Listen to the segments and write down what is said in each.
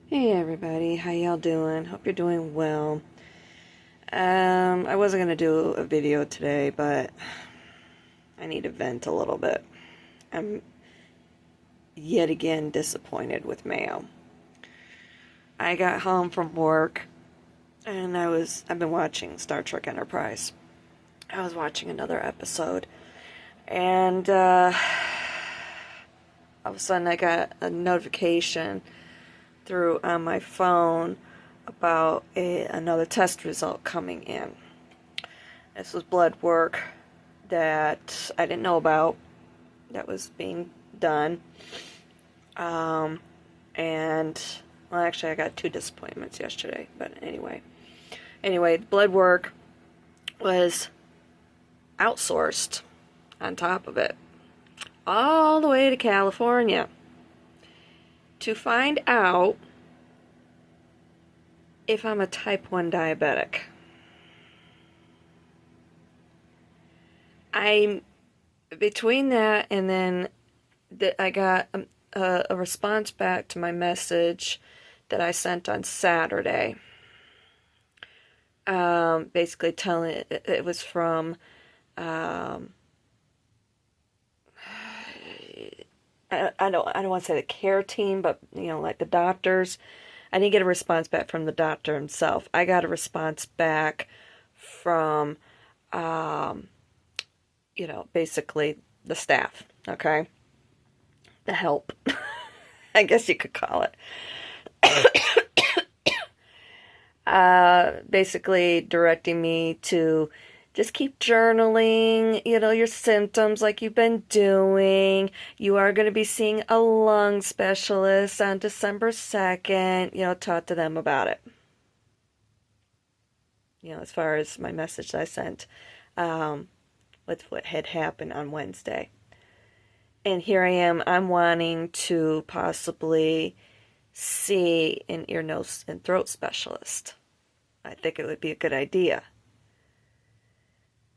Hey everybody, how y'all doing? Hope you're doing well. I wasn't gonna do a video today, but I need to vent a little bit. I'm yet again disappointed with Mayo. I got home from work and I've been watching Star Trek Enterprise. I was watching another episode and all of a sudden I got a notification through on my phone about another test result coming in. This was blood work that I didn't know about that was being done. And, well, actually, I got two disappointments yesterday, but anyway. Anyway, blood work was outsourced on top of it, all the way to California to find out if I'm a type 1 diabetic. I'm between that and then I got a response back to my message that I sent on Saturday. Basically telling it was from I don't want to say the care team, but like the doctors. I didn't get a response back from the doctor himself. I got a response back from basically the staff, okay? The help, I guess you could call it. Basically directing me to just keep journaling, your symptoms like you've been doing. You are going to be seeing a lung specialist on December 2nd. Talk to them about it. As far as my message that I sent with what had happened on Wednesday. And here I am, I'm wanting to possibly see an ear, nose, and throat specialist. I think it would be a good idea.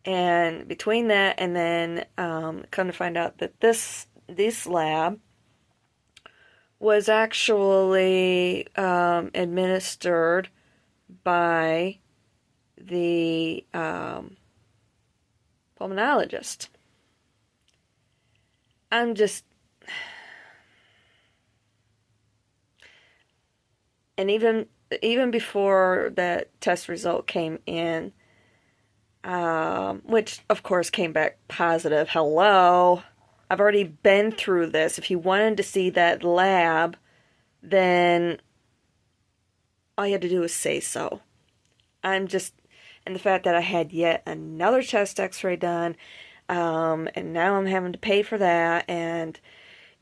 And between that and then come to find out that this lab was actually administered by the pulmonologist. I'm just... And even before that test result came in, which of course came back positive. Hello, I've already been through this. If you wanted to see that lab, then all you had to do was say so. And the fact that I had yet another chest x-ray done, and now I'm having to pay for that, and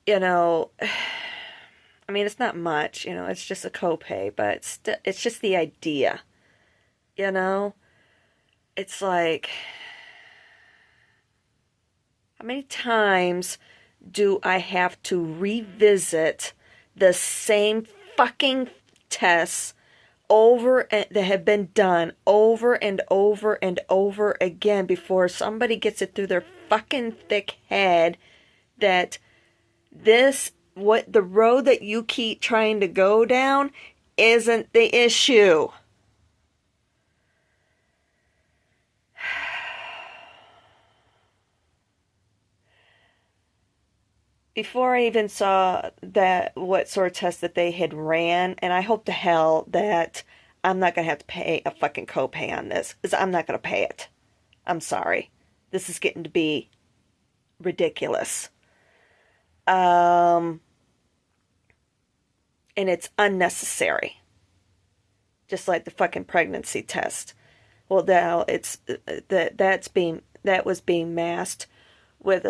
I mean, it's not much, it's just a copay, but it's just the idea, It's like, how many times do I have to revisit the same fucking tests that have been done over and over and over again before somebody gets it through their fucking thick head that what the road that you keep trying to go down isn't the issue. Before I even saw what sort of test that they had ran, and I hope to hell that I'm not going to have to pay a fucking copay on this, because I'm not going to pay it. I'm sorry. This is getting to be ridiculous. And it's unnecessary. Just like the fucking pregnancy test. Well, now that was being masked with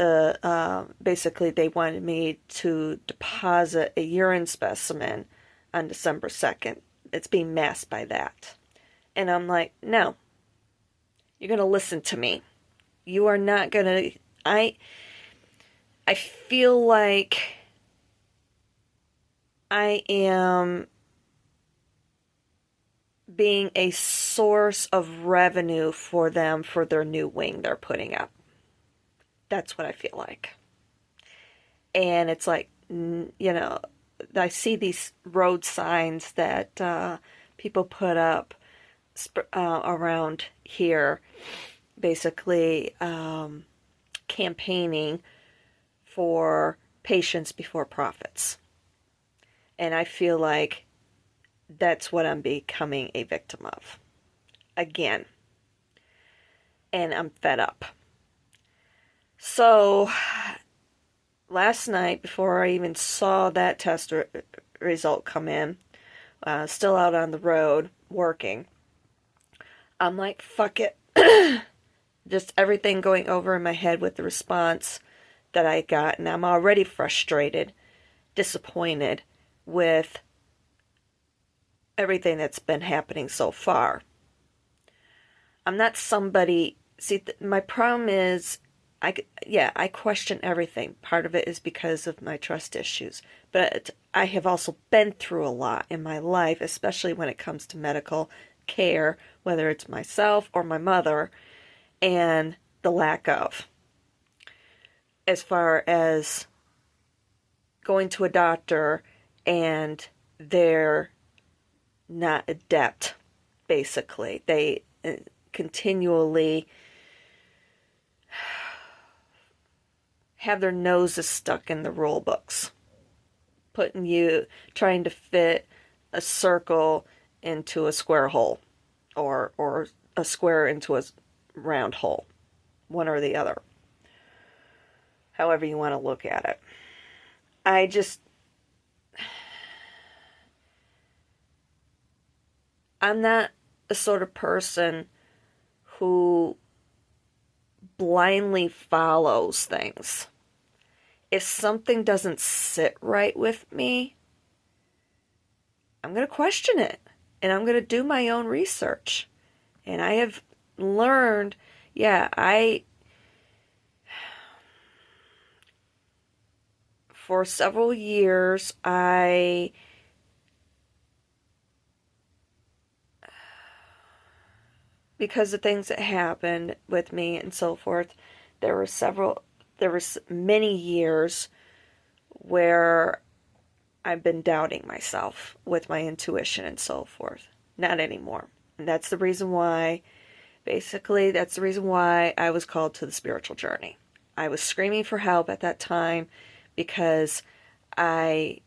basically they wanted me to deposit a urine specimen on December 2nd. It's being masked by that. And I'm like, no. You're going to listen to me. You are not going to... I feel like I am being a source of revenue for them for their new wing they're putting up. That's what I feel like. And it's like, I see these road signs that people put up around here, basically campaigning for patience before profits. And I feel like that's what I'm becoming a victim of. Again. And I'm fed up. So, last night, before I even saw that test result come in, still out on the road working, I'm like, fuck it. Just everything going over in my head with the response that I got, and I'm already frustrated, disappointed with everything that's been happening so far. I'm not somebody. See, my problem is, I question everything. Part of it is because of my trust issues, but I have also been through a lot in my life, especially when it comes to medical care, whether it's myself or my mother, and the lack of. As far as going to a doctor and they're not adept, basically. They continually have their noses stuck in the rule books, trying to fit a circle into a square hole, or a square into a round hole, one or the other, however you want to look at it. I'm not the sort of person who blindly follows things. If something doesn't sit right with me, I'm going to question it. And I'm going to do my own research. And I have learned, for several years, because of things that happened with me and so forth, there was many years where I've been doubting myself with my intuition and so forth. Not anymore. And that's the reason why I was called to the spiritual journey. I was screaming for help at that time because I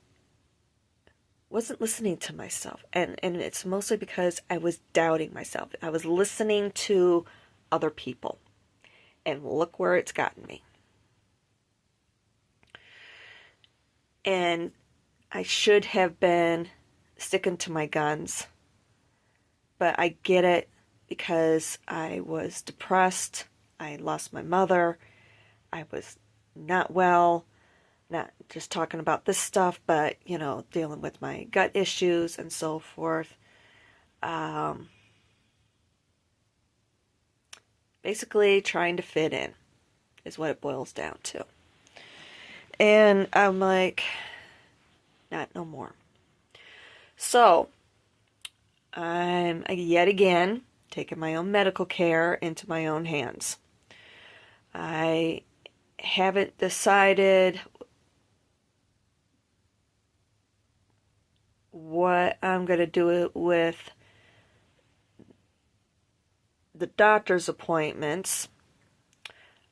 wasn't listening to myself. And it's mostly because I was doubting myself. I was listening to other people. And look where it's gotten me. And I should have been sticking to my guns. But I get it because I was depressed. I lost my mother. I was not well. Not just talking about this stuff, but, dealing with my gut issues and so forth. Basically trying to fit in is what it boils down to. And I'm like, not no more. So, I'm yet again taking my own medical care into my own hands. I haven't decided what I'm going to do with the doctor's appointments.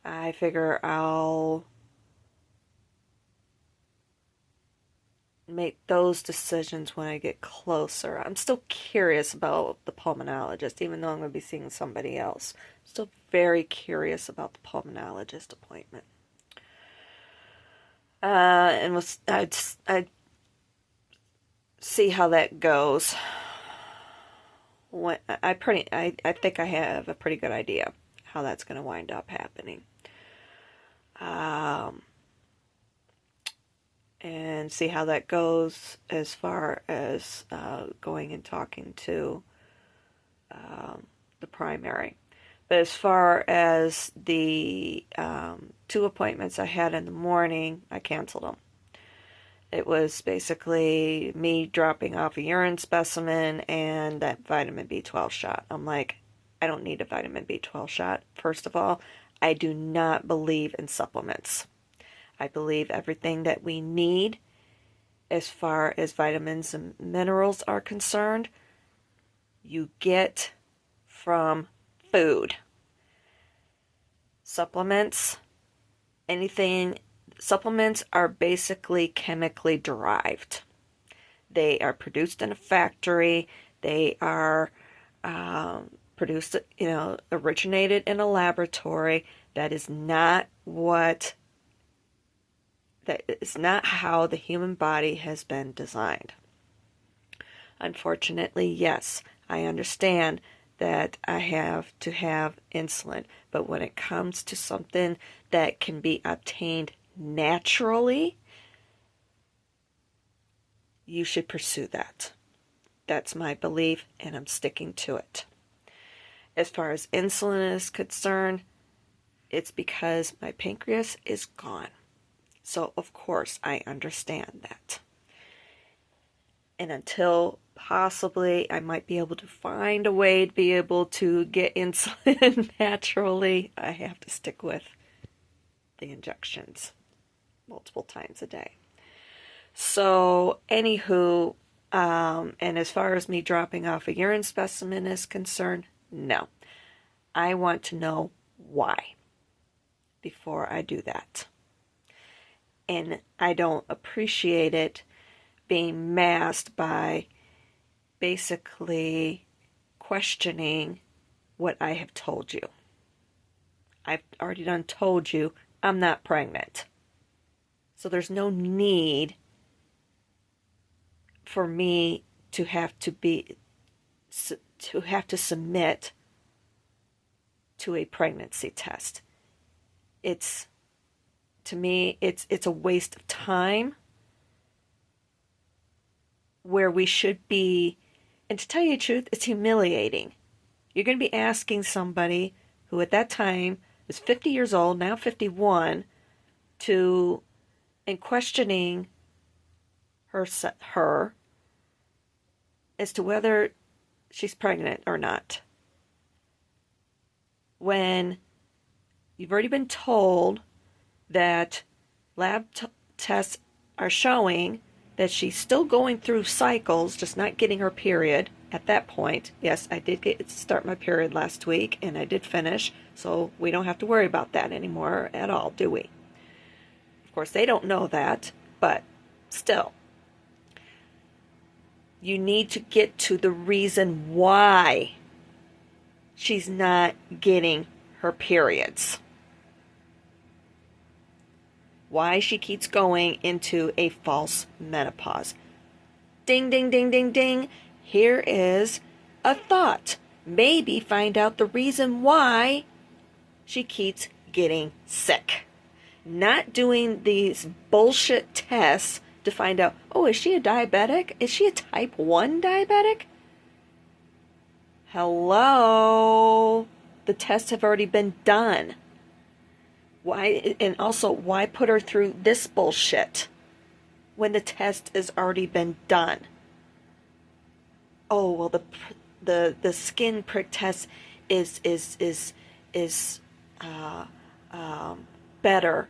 I figure I'll make those decisions when I get closer. I'm still curious about the pulmonologist, even though I'm going to be seeing somebody else. I'm still very curious about the pulmonologist appointment. And I'd see how that goes. I think I have a pretty good idea how that's going to wind up happening. And see how that goes as far as going and talking to the primary. But as far as the 2 appointments I had in the morning, I canceled them. It was basically me dropping off a urine specimen and that vitamin B12 shot. I'm like, I don't need a vitamin B12 shot. First of all, I do not believe in supplements. I believe everything that we need as far as vitamins and minerals are concerned, you get from food. Supplements, supplements are basically chemically derived. They are produced in a factory. They are produced, originated in a laboratory. That is not how the human body has been designed. Unfortunately, yes, I understand that I have to have insulin, but when it comes to something that can be obtained naturally, you should pursue that. That's my belief, and I'm sticking to it. As far as insulin is concerned, it's because my pancreas is gone. So, of course, I understand that. And until possibly I might be able to find a way to be able to get insulin naturally, I have to stick with the injections multiple times a day. So, anywho, and as far as me dropping off a urine specimen is concerned, no. I want to know why before I do that. And I don't appreciate it being masked by basically questioning what I have told you. I've already done told you I'm not pregnant. So there's no need for me to have to submit to a pregnancy test. To me, it's a waste of time where we should be, and to tell you the truth, it's humiliating. You're going to be asking somebody who at that time was 50 years old, now 51, and questioning her as to whether she's pregnant or not. When you've already been told that lab tests are showing that she's still going through cycles, just not getting her period at that point. Yes, I did start my period last week, and I did finish, so we don't have to worry about that anymore at all, do we? Of course, they don't know that, but still. You need to get to the reason why she's not getting her periods. Why she keeps going into a false menopause. Ding, ding, ding, ding, ding. Here is a thought. Maybe find out the reason why she keeps getting sick. Not doing these bullshit tests to find out, oh, is she a diabetic? Is she a type 1 diabetic? Hello? The tests have already been done. Why, and also, why put her through this bullshit when the test has already been done? Oh, well, the skin prick test is better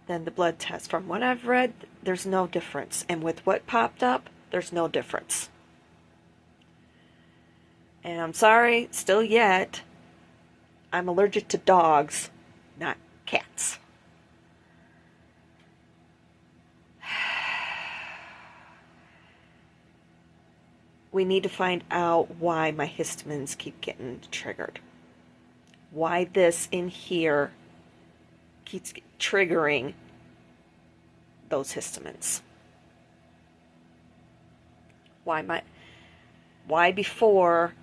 than the blood test. From what I've read, there's no difference. And with what popped up, there's no difference. And I'm sorry, still yet, I'm allergic to dogs, not cats. We need to find out why my histamines keep getting triggered. Why this in here keeps triggering those histamines. Why before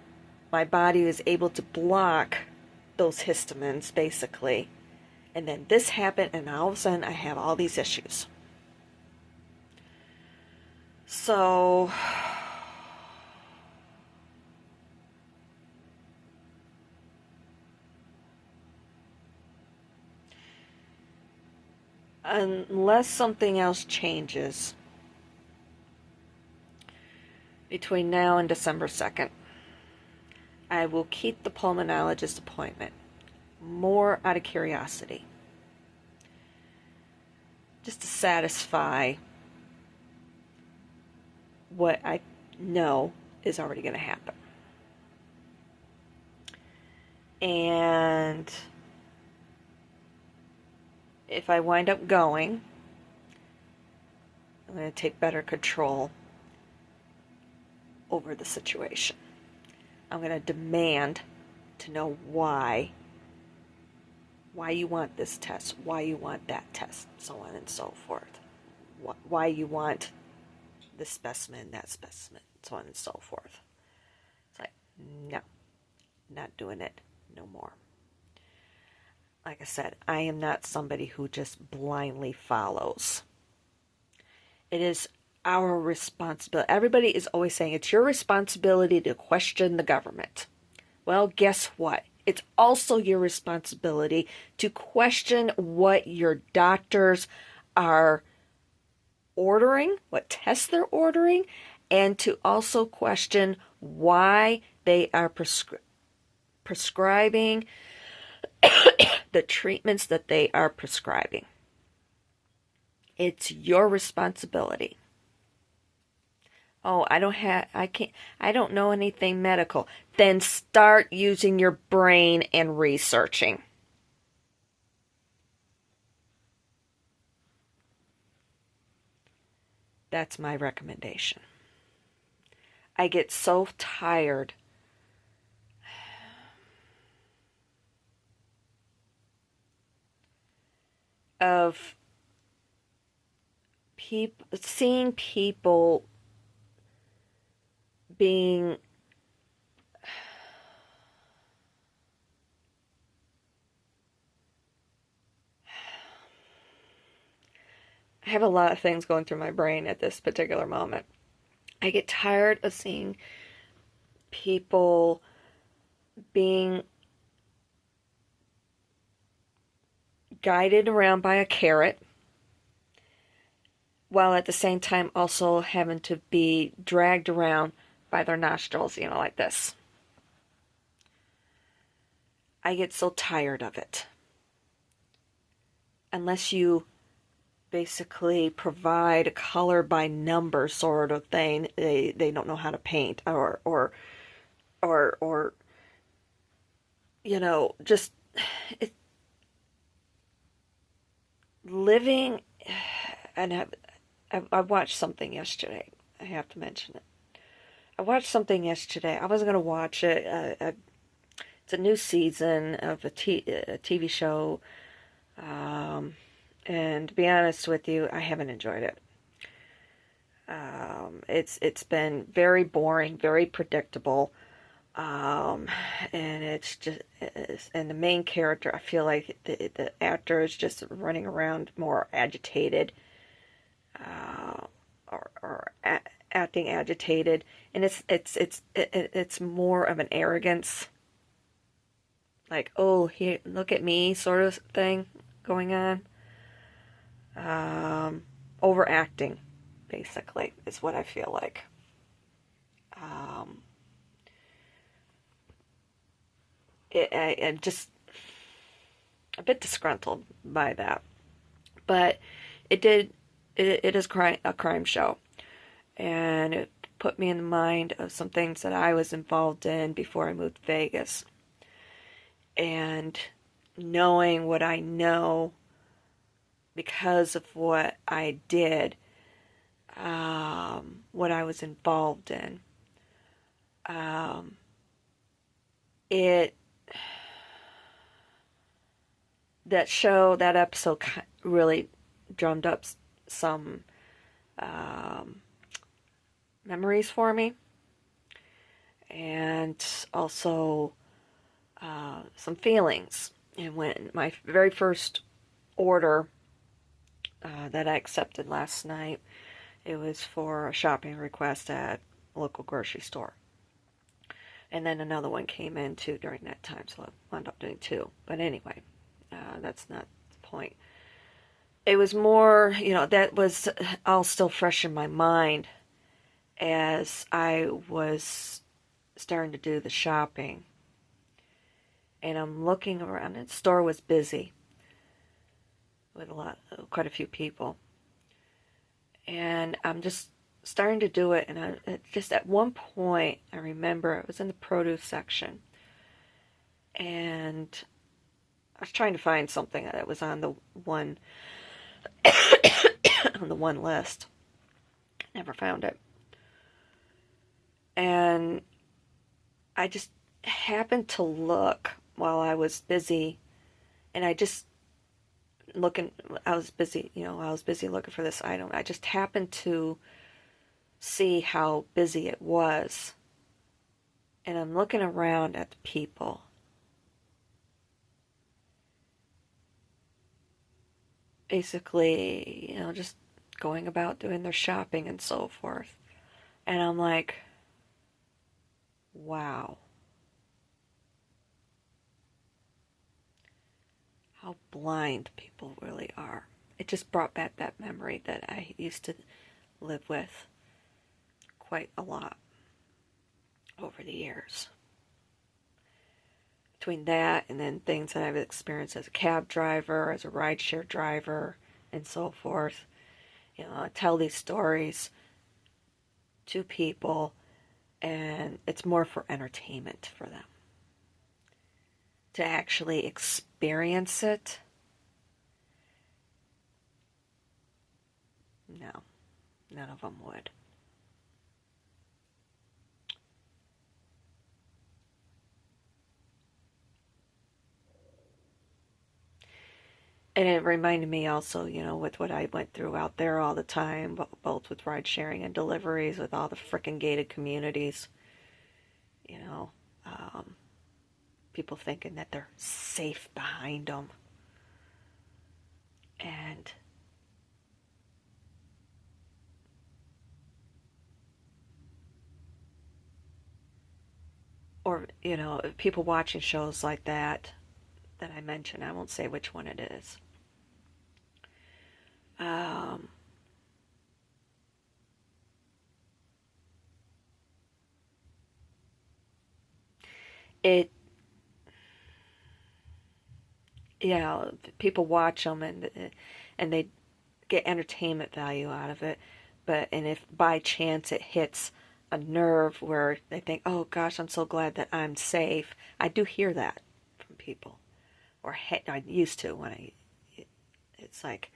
my body was able to block those histamines, basically, and then this happened, and all of a sudden I have all these issues. So unless something else changes between now and December 2nd, I will keep the pulmonologist appointment more out of curiosity, just to satisfy what I know is already going to happen. And if I wind up going, I'm going to take better control over the situation. I'm going to demand to know why you want this test, why you want that test, so on and so forth. Why you want this specimen, that specimen, so on and so forth. It's like, no, not doing it no more. Like I said, I am not somebody who just blindly follows. It is our responsibility. Everybody is always saying it's your responsibility to question the government. Well, guess what? It's also your responsibility to question what your doctors are ordering, what tests they're ordering, and to also question why they are prescribing the treatments that they are prescribing. It's your responsibility. Oh, I don't know anything medical. Then start using your brain and researching. That's my recommendation. I get so tired of seeing people being I have a lot of things going through my brain at this particular moment. I get tired of seeing people being guided around by a carrot, while at the same time also having to be dragged around by their nostrils, like this. I get so tired of it. Unless you basically provide a color by number sort of thing, they don't know how to paint or just living. And I watched something yesterday. I have to mention it. I watched something yesterday. I wasn't going to watch it. It's a new season of a TV show. And to be honest with you, I haven't enjoyed it. It's been very boring, very predictable. And and the main character, I feel like the actor is just running around more agitated. Or acting agitated, and it's more of an arrogance, like, oh, here, look at me, sort of thing going on. Overacting, basically, is what I feel like. I'm just a bit disgruntled by that, but it is a crime show, and it put me in the mind of some things that I was involved in before I moved to Vegas. And knowing what I know because of what I did, what I was involved in, that episode really drummed up some memories for me, and also some feelings. And when my very first order that I accepted last night, it was for a shopping request at a local grocery store. And then another one came in too during that time, so I wound up doing two. But anyway, that's not the point. It was more, that was all still fresh in my mind as I was starting to do the shopping. And I'm looking around, and the store was busy with quite a few people. And I'm just starting to do it, and just at one point, I remember it was in the produce section, and I was trying to find something that was on the one on the one list. Never found it, and I just happened to look while I was busy, and I just looking. I was busy, I was busy looking for this item. I just happened to see how busy it was, and I'm looking around at the people. Basically, just going about doing their shopping and so forth. And I'm like, wow. How blind people really are. It just brought back that memory that I used to live with quite a lot over the years. Between that and then things that I've experienced as a cab driver, as a rideshare driver, and so forth, I tell these stories to people, and it's more for entertainment for them. To actually experience it, no, none of them would. And it reminded me also, with what I went through out there all the time, both with ride sharing and deliveries, with all the frickin' gated communities, you know, um, people thinking that they're safe behind them. And or, people watching shows like that I mentioned, I won't say which one it is. Um, it, people watch them and they get entertainment value out of it. And if by chance it hits a nerve where they think, oh gosh, I'm so glad that I'm safe. I do hear that from people. Or I used to it's like,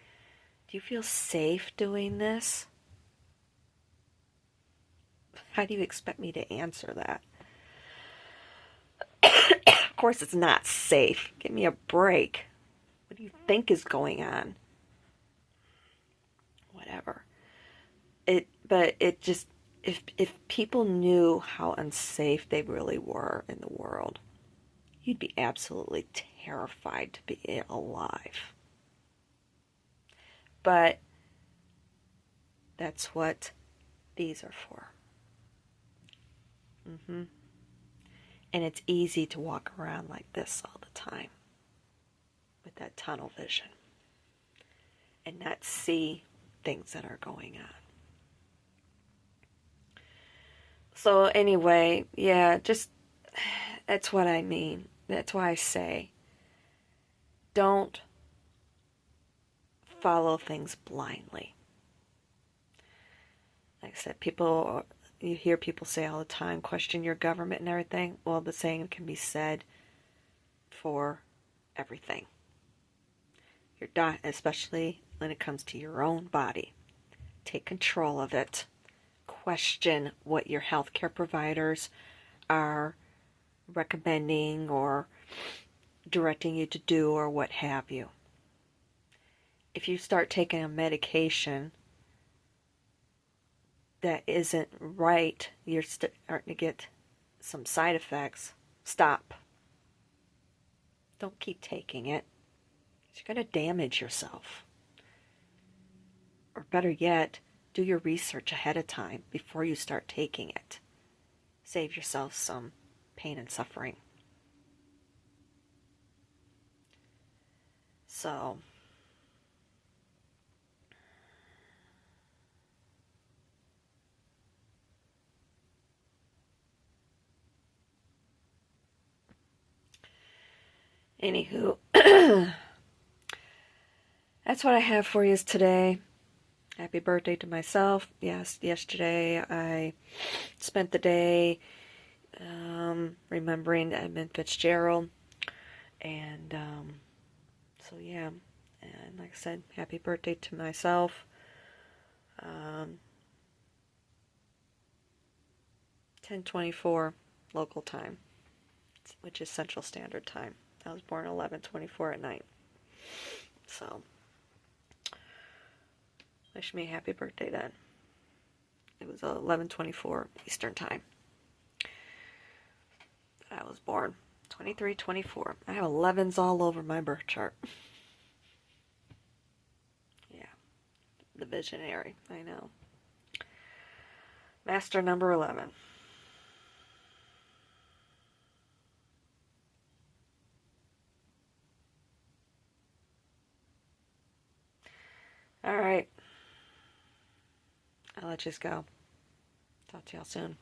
do you feel safe doing this? How do you expect me to answer that? Of course it's not safe. Give me a break. What do you think is going on? Whatever. But it just, if people knew how unsafe they really were in the world, you'd be absolutely terrified to be alive. But that's what these are for. Mm-hmm. And it's easy to walk around like this all the time with that tunnel vision and not see things that are going on. So anyway, just that's what I mean. That's why I say don't follow things blindly. Like I said, you hear people say all the time, question your government and everything. Well, the same can be said for everything. Especially when it comes to your own body. Take control of it. Question what your healthcare providers are recommending or directing you to do or what have you. If you start taking a medication that isn't right, you're starting to get some side effects, stop. Don't keep taking it. You're going to damage yourself. Or better yet, do your research ahead of time before you start taking it. Save yourself some pain and suffering. So, anywho, that's what I have for you today. Happy birthday to myself. Yes, yesterday I spent the day remembering Edmund Fitzgerald. And so, yeah. And like I said, happy birthday to myself. 10:24 local time, which is Central Standard Time. I was born 11:24 at night. So, wish me a happy birthday then. It was 11:24 Eastern Time that I was born. 23:24. I have 11s all over my birth chart. Yeah, the visionary. I know. Master number 11. All right. I'll let you go. Talk to y'all soon.